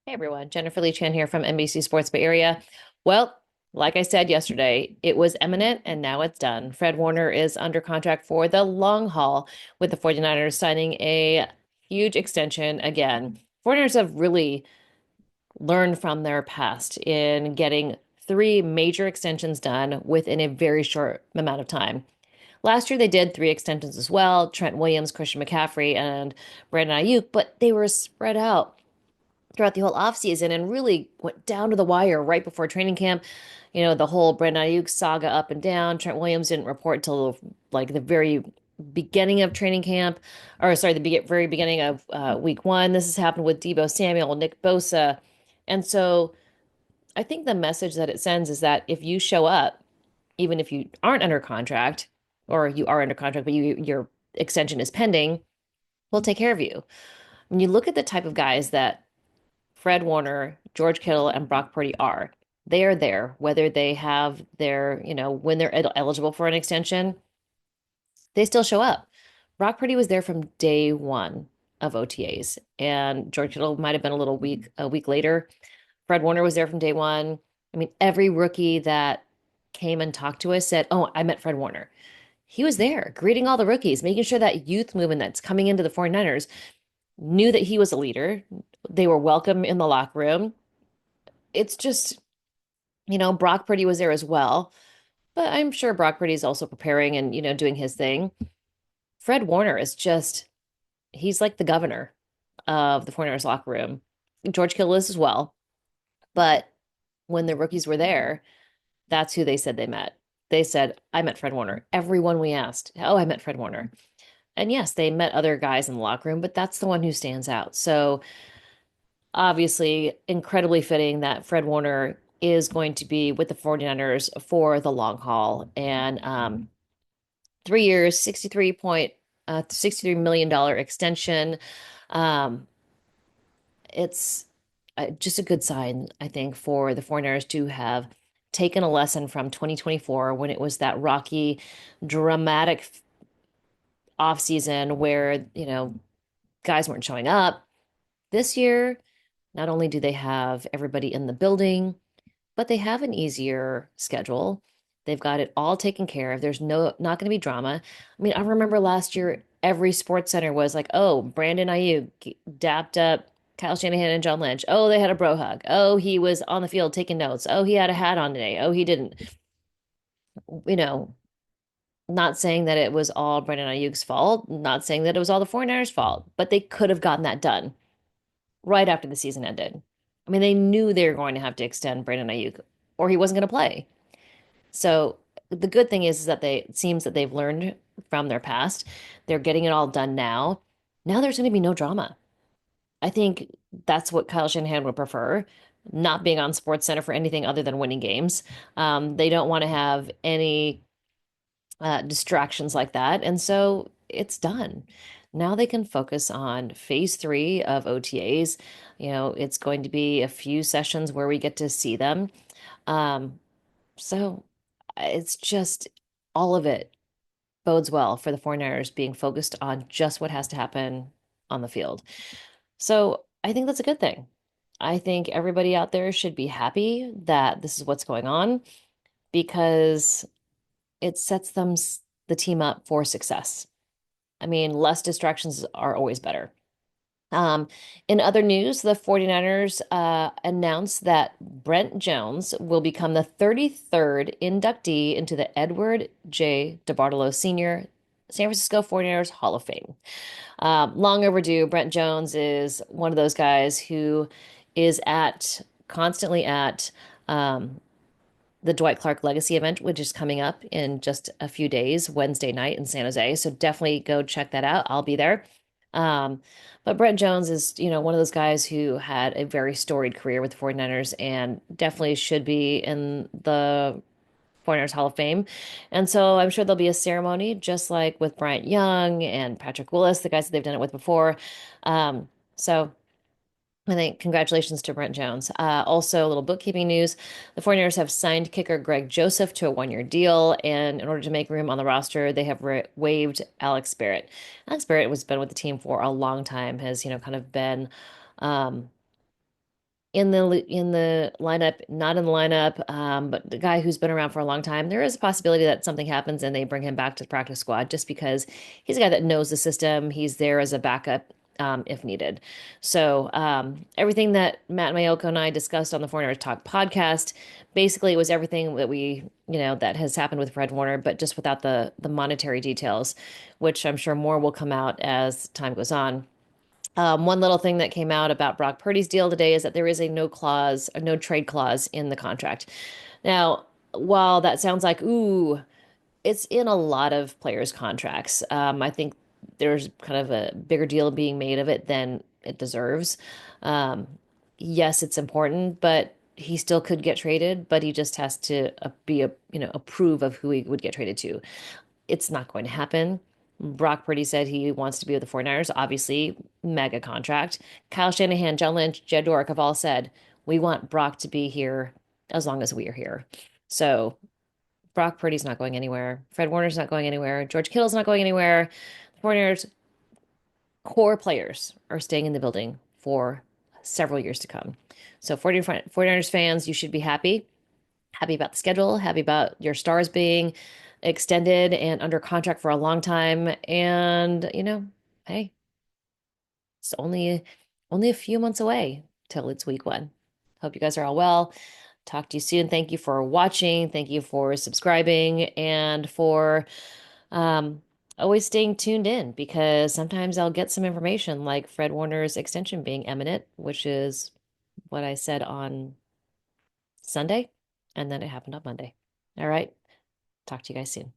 Hey everyone, Jennifer Lee Chan here from NBC Sports Bay Area. Well, like I said yesterday, it was imminent and now it's done. Fred Warner is under contract for the long haul with the 49ers signing a huge extension again. 49ers have really learned from their past in getting three major extensions done within a very short amount of time. Last year they did three extensions as well, Trent Williams, Christian McCaffrey, and Brandon Ayuk, but they were spread out throughout the whole offseason and really went down to the wire right before training camp. The whole Brandon Ayuk saga up and down. Trent Williams didn't report until like the very beginning of training camp, or sorry, the very beginning of week one. This has happened with Debo Samuel, Nick Bosa. And so I think the message that it sends is that if you show up, even if you aren't under contract, or you are under contract, but your extension is pending, we'll take care of you. When you look at the type of guys that Fred Warner, George Kittle, and Brock Purdy are. They are there, whether they have their, when they're eligible for an extension, they still show up. Brock Purdy was there from day one of OTAs, and George Kittle might have been a week later. Fred Warner was there from day one. I mean, every rookie that came and talked to us said, "Oh, I met Fred Warner." He was there greeting all the rookies, making sure that youth movement that's coming into the 49ers knew that he was a leader. They were welcome in the locker room. It's just, Brock Purdy was there as well, but I'm sure Brock Purdy is also preparing and, doing his thing. Fred Warner is just, he's like the governor of the 49ers locker room. George Kittle is as well. But when the rookies were there, that's who they said they met. They said, I met Fred Warner. Everyone we asked, oh, I met Fred Warner. And yes, they met other guys in the locker room, but that's the one who stands out. So obviously, incredibly fitting that Fred Warner is going to be with the 49ers for the long haul. And 3 years, $63 million extension. Um, it's just a good sign, I think, for the 49ers to have taken a lesson from 2024 when it was that rocky, dramatic offseason where, guys weren't showing up. This year, not only do they have everybody in the building, but they have an easier schedule. They've got it all taken care of. There's not going to be drama. I mean, I remember last year, every sports center was like, oh, Brandon Ayuk dapped up Kyle Shanahan and John Lynch. Oh, they had a bro hug. Oh, he was on the field taking notes. Oh, he had a hat on today. Oh, he didn't. You know, not saying that it was all Brandon Ayuk's fault, not saying that it was all the 49ers' fault, but they could have gotten that done right after the season ended. I mean, they knew they were going to have to extend Brandon Ayuk or he wasn't going to play. So the good thing is that it seems that they've learned from their past. They're getting it all done now. Now there's going to be no drama. I think that's what Kyle Shanahan would prefer, not being on Sports Center for anything other than winning games. They don't want to have any distractions like that. And so it's done. Now they can focus on phase three of OTAs. It's going to be a few sessions where we get to see them. Um, so it's just all of it bodes well for the 49ers being focused on just what has to happen on the field. So I think that's a good thing. I think everybody out there should be happy that this is what's going on because it sets the team up for success. I mean, less distractions are always better. Um, in other news, the 49ers announced that Brent Jones will become the 33rd inductee into the Edward J. DeBartolo Sr. San Francisco 49ers Hall of Fame. Long overdue. Brent Jones is one of those guys who is constantly at the Dwight Clark Legacy event, which is coming up in just a few days, Wednesday night in San Jose. So definitely go check that out. I'll be there. Um, but Brent Jones is, one of those guys who had a very storied career with the 49ers and definitely should be in the 49ers Hall of Fame. And so I'm sure there'll be a ceremony, just like with Bryant Young and Patrick Willis, the guys that they've done it with before. So I think congratulations to Brent Jones. Also, a little bookkeeping news. The 49ers have signed kicker Greg Joseph to a 1 year deal. And in order to make room on the roster, they have waived Alex Barrett. Alex Barrett has been with the team for a long time, has, kind of been in the lineup, not in the lineup, but the guy who's been around for a long time, there is a possibility that something happens and they bring him back to the practice squad just because he's a guy that knows the system. He's there as a backup if needed. So everything that Matt Maiocco and I discussed on the 49ers Talk podcast, basically it was everything that that has happened with Fred Warner, but just without the monetary details, which I'm sure more will come out as time goes on. One little thing that came out about Brock Purdy's deal today is that there is a no trade clause in the contract. Now, while that sounds like, ooh, it's in a lot of players' contracts. I think there's kind of a bigger deal being made of it than it deserves. Um, yes, it's important, but he still could get traded, but he just has to approve of who he would get traded to. It's not going to happen. Brock Purdy said he wants to be with the 49ers, obviously, mega contract. Kyle Shanahan, John Lynch, Jed Dork have all said, we want Brock to be here as long as we are here. So Brock Purdy's not going anywhere. Fred Warner's not going anywhere. George Kittle's not going anywhere. The 49ers core players are staying in the building for several years to come. So 49ers fans, you should be happy about the schedule, happy about your stars being extended and under contract for a long time. And, hey, it's only a few months away till it's week one. Hope you guys are all well. Talk to you soon. Thank you for watching. Thank you for subscribing and for um, always staying tuned in because sometimes I'll get some information like Fred Warner's extension being imminent, which is what I said on Sunday, and then it happened on Monday. All right. Talk to you guys soon.